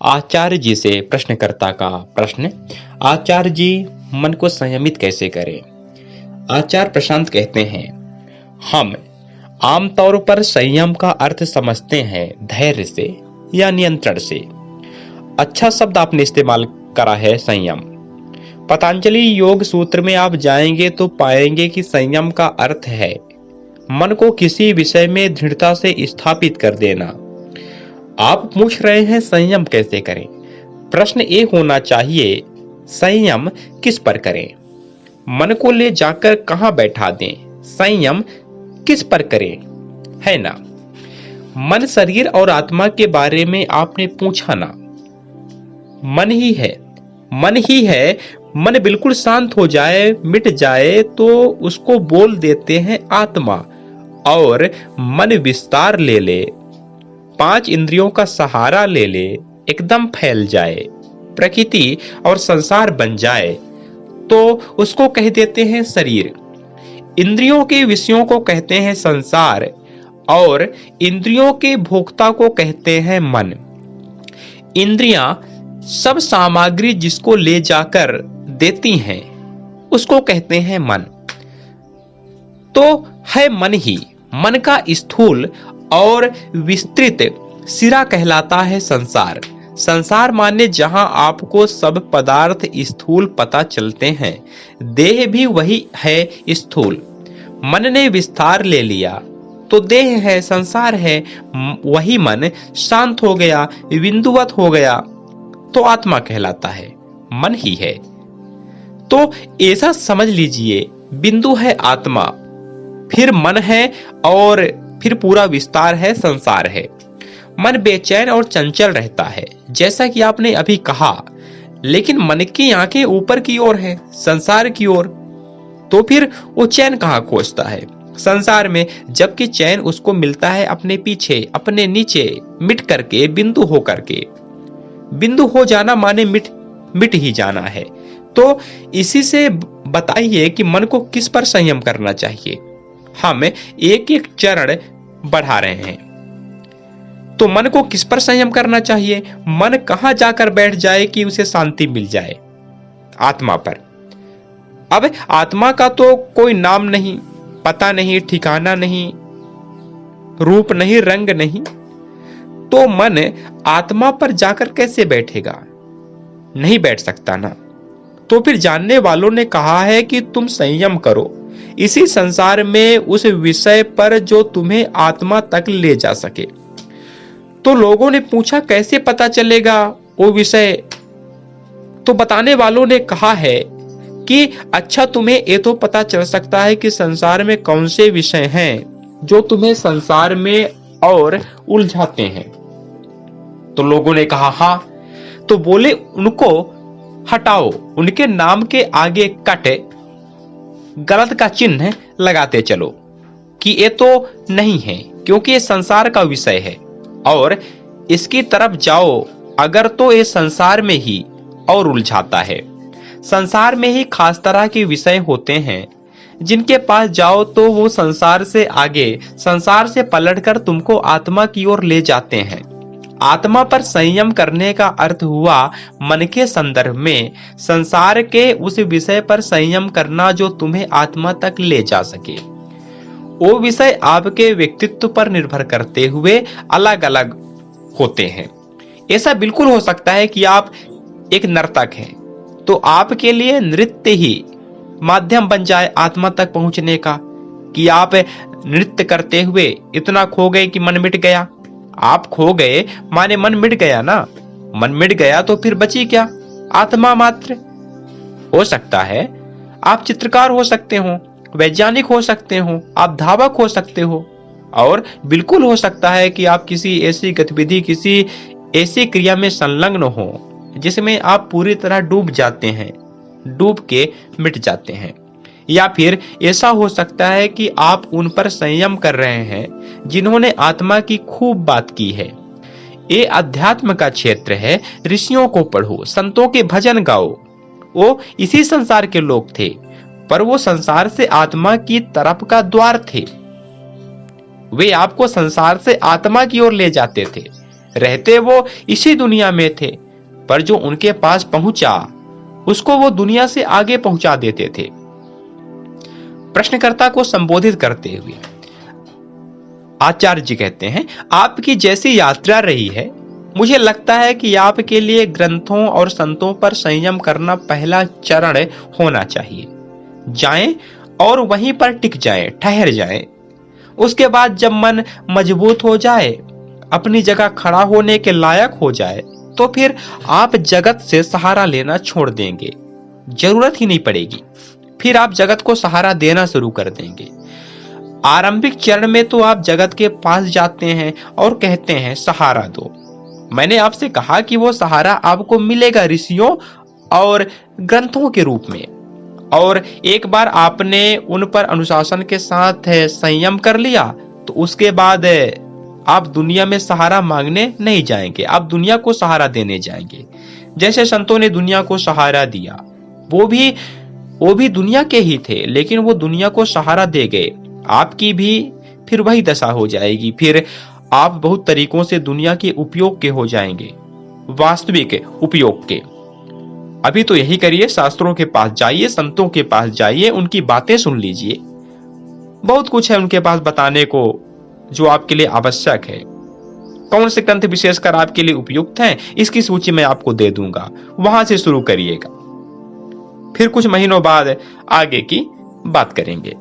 आचार्य जी से प्रश्नकर्ता का प्रश्न। आचार्य जी, मन को संयमित कैसे करें? आचार्य प्रशांत कहते हैं, हम आमतौर पर संयम का अर्थ समझते हैं धैर्य से या नियंत्रण से। अच्छा शब्द आपने इस्तेमाल करा है, संयम। पतंजलि योग सूत्र में आप जाएंगे तो पाएंगे कि संयम का अर्थ है मन को किसी विषय में दृढ़ता से स्थापित कर देना। आप पूछ रहे हैं संयम कैसे करें? प्रश्न ये होना चाहिए, संयम किस पर करें? मन को ले जाकर कहां बैठा दें? संयम किस पर करें, है ना? मन, शरीर और आत्मा के बारे में आपने पूछा ना। मन ही है, मन ही है। मन बिल्कुल शांत हो जाए, मिट जाए तो उसको बोल देते हैं आत्मा। और मन विस्तार ले ले, 5 इंद्रियों का सहारा ले ले, एकदम फैल जाए, प्रकृति और संसार बन जाए तो उसको कह देते हैं शरीर। इंद्रियों के विषयों को कहते हैं संसार और इंद्रियों के भोक्ता को कहते हैं मन। इंद्रियां सब सामग्री जिसको ले जाकर देती हैं उसको कहते हैं मन। तो है मन ही, मन का स्थूल और विस्तृत सिरा कहलाता है संसार। संसार माने जहां आपको सब पदार्थ स्थूल पता चलते हैं। देह भी वही है स्थूल। मन ने विस्तार ले लिया तो देह है, संसार है। वही मन शांत हो गया, बिंदुवत हो गया तो आत्मा कहलाता है, मन ही है। तो ऐसा समझ लीजिए, बिंदु है आत्मा, फिर मन है और फिर पूरा विस्तार है, संसार है। मन बेचैन और चंचल रहता है जैसा कि आपने अभी कहा, लेकिन मन की आंखें ऊपर की ओर है, संसार की ओर। तो फिर वो चैन कहां खोजता है? संसार में। जबकि चैन उसको मिलता है अपने पीछे, अपने नीचे, मिट करके, बिंदु हो करके। बिंदु हो जाना माने मिट ही जाना है। तो इसी से बताइए कि मन को किस पर संयम करना चाहिए। हम एक एक चरण बढ़ा रहे हैं तो मन को किस पर संयम करना चाहिए? मन कहां जाकर बैठ जाए कि उसे शांति मिल जाए? आत्मा पर। अब आत्मा का तो कोई नाम नहीं, पता नहीं, ठिकाना नहीं, रूप नहीं, रंग नहीं। तो मन आत्मा पर जाकर कैसे बैठेगा? नहीं बैठ सकता ना। तो फिर जानने वालों ने कहा है कि तुम संयम करो इसी संसार में उस विषय पर जो तुम्हें आत्मा तक ले जा सके। तो लोगों ने पूछा कैसे पता चलेगा वो विषय? तो बताने वालों ने कहा है कि अच्छा, तुम्हें ये तो पता चल सकता है कि संसार में कौन से विषय हैं जो तुम्हें संसार में और उलझाते हैं। तो लोगों ने कहा हाँ। तो बोले उनको हटाओ, उनके नाम के आगे कट गलत का चिन्ह लगाते चलो कि ये तो नहीं है, क्योंकि ये संसार का विषय है और इसकी तरफ जाओ अगर तो ये संसार में ही और उलझाता है। संसार में ही खास तरह के विषय होते हैं जिनके पास जाओ तो वो संसार से आगे, संसार से पलटकर तुमको आत्मा की ओर ले जाते हैं। आत्मा पर संयम करने का अर्थ हुआ मन के संदर्भ में संसार के उस विषय पर संयम करना जो तुम्हें आत्मा तक ले जा सके। वो विषय आपके व्यक्तित्व पर निर्भर करते हुए अलग अलग होते हैं। ऐसा बिल्कुल हो सकता है कि आप एक नर्तक हैं तो आपके लिए नृत्य ही माध्यम बन जाए आत्मा तक पहुंचने का, कि आप नृत्य करते हुए इतना खो गए कि मन मिट गया। आप खो गए माने मन मिट गया ना। मन मिट गया तो फिर बची क्या? आत्मा मात्र। हो सकता है आप चित्रकार हो सकते हो, वैज्ञानिक हो सकते हो, आप धावक हो सकते हो, और बिल्कुल हो सकता है कि आप किसी ऐसी गतिविधि, किसी ऐसी क्रिया में संलग्न हो जिसमें आप पूरी तरह डूब जाते हैं, डूब के मिट जाते हैं। या फिर ऐसा हो सकता है कि आप उन पर संयम कर रहे हैं जिन्होंने आत्मा की खूब बात की है। ये अध्यात्म का क्षेत्र है। ऋषियों को पढ़ो, संतों के भजन गाओ। वो इसी संसार के लोग थे, पर वो संसार से आत्मा की तरफ का द्वार थे। वे आपको संसार से आत्मा की ओर ले जाते थे। रहते वो इसी दुनिया में थे, पर जो उनके पास पहुंचा उसको वो दुनिया से आगे पहुंचा देते थे। प्रश्नकर्ता को संबोधित करते हुए आचार्य जी कहते हैं, आपकी जैसी यात्रा रही है, मुझे लगता है कि आपके लिए ग्रंथों और संतों पर संयम करना पहला चरण होना चाहिए। जाएं और वहीं पर टिक जाएं, ठहर जाएं। उसके बाद जब मन मजबूत हो जाए, अपनी जगह खड़ा होने के लायक हो जाए, तो फिर आप जगत से सहारा लेना छोड़ देंगे। जरूरत ही नहीं पड़ेगी। फिर आप जगत को सहारा देना शुरू कर देंगे। आरंभिक चरण में तो आप जगत के पास जाते हैं और कहते हैं सहारा दो। मैंने आपसे कहा कि वो सहारा आपको मिलेगा ऋषियों और ग्रंथों के रूप में, और एक बार आपने उन पर अनुशासन के साथ संयम कर लिया तो उसके बाद आप दुनिया में सहारा मांगने नहीं जाएंगे, आप दुनिया को सहारा देने जाएंगे। जैसे संतों ने दुनिया को सहारा दिया, वो भी दुनिया के ही थे, लेकिन वो दुनिया को सहारा दे गए। आपकी भी फिर वही दशा हो जाएगी। फिर आप बहुत तरीकों से दुनिया के उपयोग के हो जाएंगे, वास्तविक उपयोग के। अभी तो यही करिए, शास्त्रों के पास जाइए, संतों के पास जाइए, उनकी बातें सुन लीजिए। बहुत कुछ है उनके पास बताने को जो आपके लिए आवश्यक है। कौन से ग्रंथ विशेषकर आपके लिए उपयुक्त हैं, इसकी सूची मैं आपको दे दूंगा, वहां से शुरू करिएगा। फिर कुछ महीनों बाद आगे की बात करेंगे।